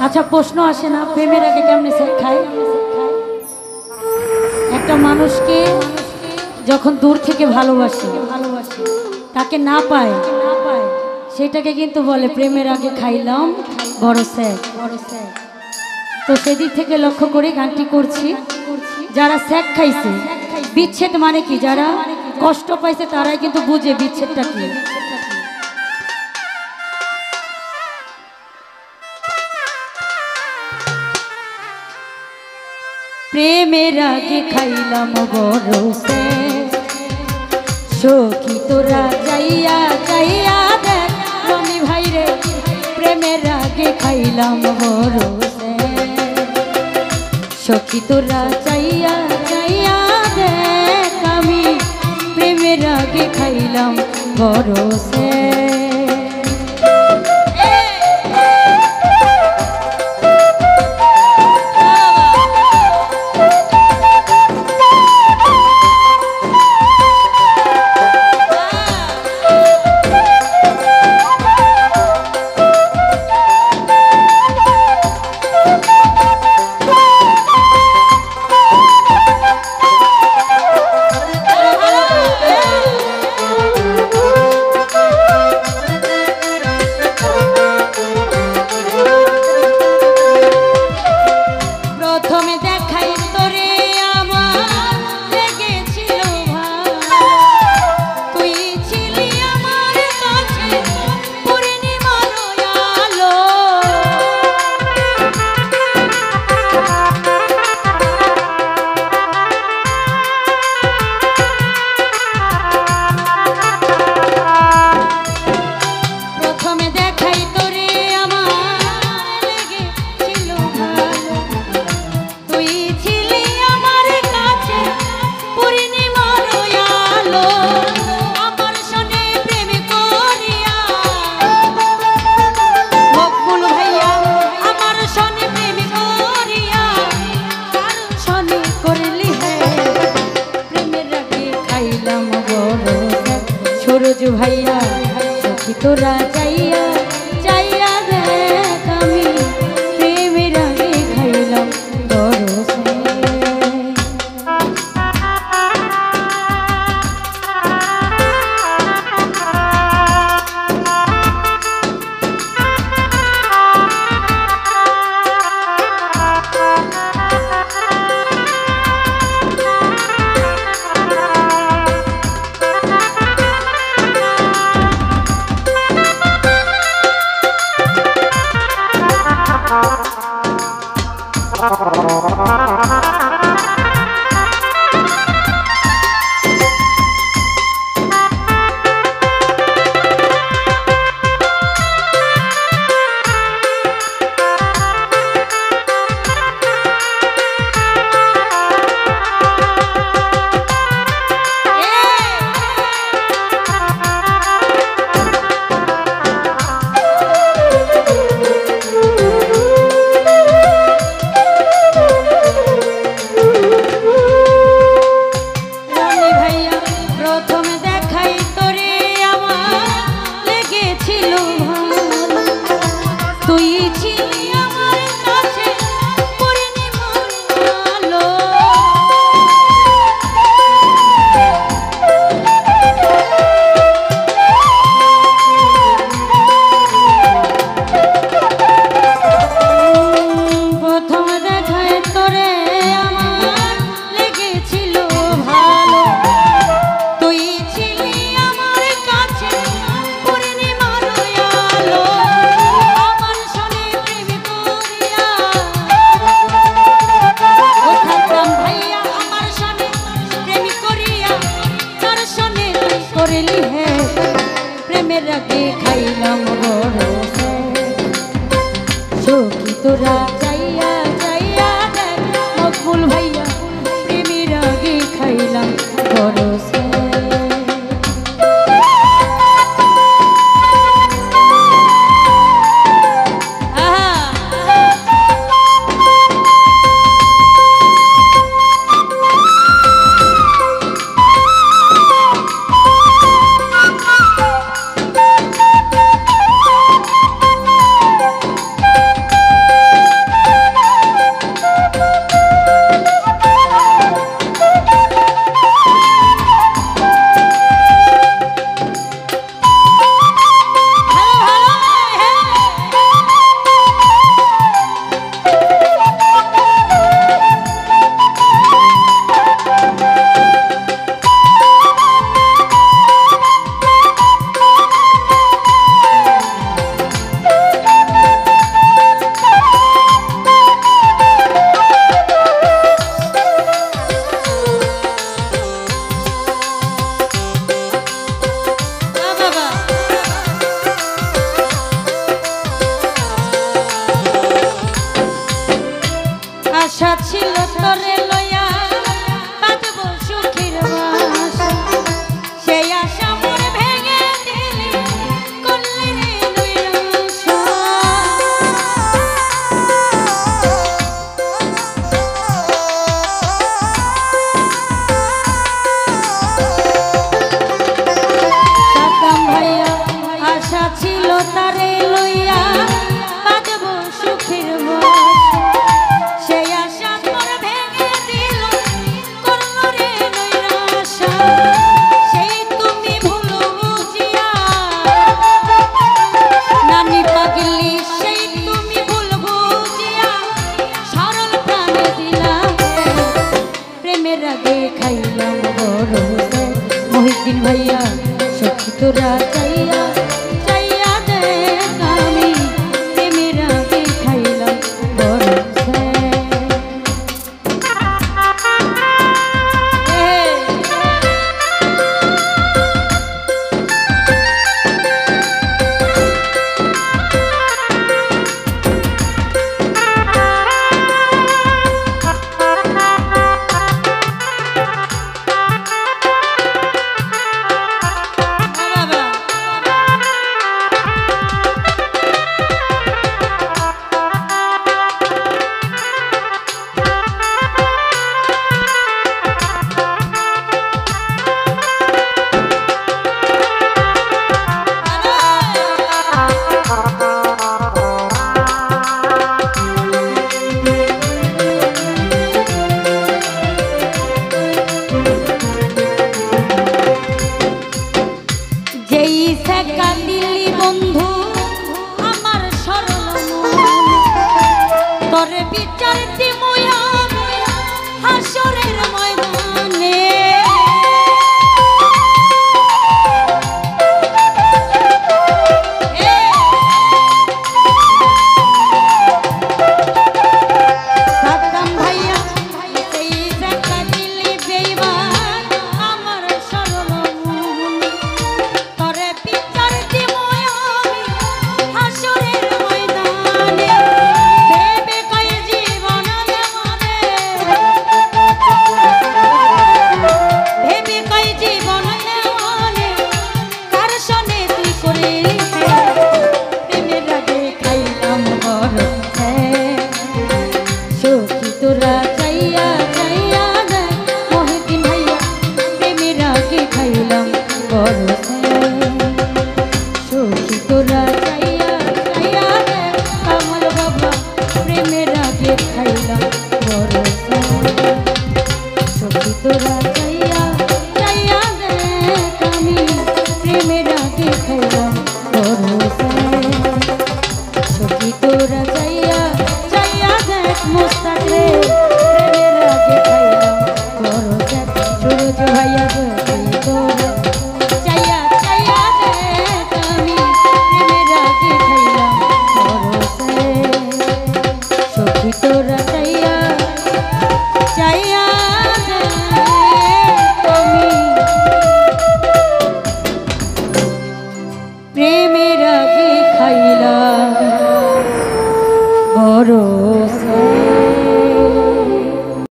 আচ্ছা প্রশ্ন আসে না, প্রেমের আগে কেমনে সেট খায়? একটা মানুষকে যখন দূর থেকে ভালোবাসে তাকে না পায় সেটাকে কিন্তু বলে প্রেমের আগে খাইলাম বড় স্যাক। তো সেদিক থেকে লক্ষ্য করে গানটি করছি। যারা স্যাক খাইছে, বিচ্ছেদ মানে কি, যারা কষ্ট পাইছে তারাই কিন্তু বুঝে বিচ্ছেদটা কি। প্রেমের আগে খাইলাম বড় স্যাক, সখী তোরা যাইয়া যাইয়া দেখ রনি ভাই রে, প্রেমের আগে খাইলাম বড় স্যাক, সখী তোরা যাইয়া যাইয়া দেখ আমি প্রেমের আগে খাইলাম বড় স্যাক। ভাইয়া সখী তোরা যাইয়া যাইয়া দেখ আমি প্রেমের আগে খাইলাম বড় প্রেমের আগে খাইলাম বড় সখী তোরা যাইয়া যাইয়া দেখ মকবুল ভাইয়া প্রেমের আগে খাইলাম বড় তোরা চাইয়া চাইয়া দেখ আমি প্রেমের আগে খাইলাম বরসে। দিল্লি বন্ধু আমার সরল তরে বিচার দিমুয়া হাসরের ময়দানে। সাদ্দাম ভাইয়া এই জায়গা দিল্লি বেইমান আমার সরল তরে বিচার দিমুয়া হাসরের ময়দানে। ভেবে কই জীবন মনে ভেবে কই জীবন মনে কার সনে তুই করিলি প্রেমের আগে খাইলাম বরসে। সখী তোরা চাইয়া চাইয়া দেখ মহিদিন ভাইয়া প্রেমের আগে খাইলাম বরসে। সখী তোরা চাইয়া চাইয়া দেখ আমার বাবা প্রেমের আগে খাইলাম বরসে। সখী তোরা চাইয়া চাইয়া দেখ আমি প্রেমের আগে খাইলাম বরসে। সখী তোরা চাইয়া চাইয়া দেখ মুস্তাক রে প্রেমের আগে খাইলাম বরসে। সুরজ ভাইয়া সখী তোরা চাইয়া চাইয়া দেখ আমি প্রেমের আগে খাইলাম বরসে। সখী তোরা চাইয়া চাইয়া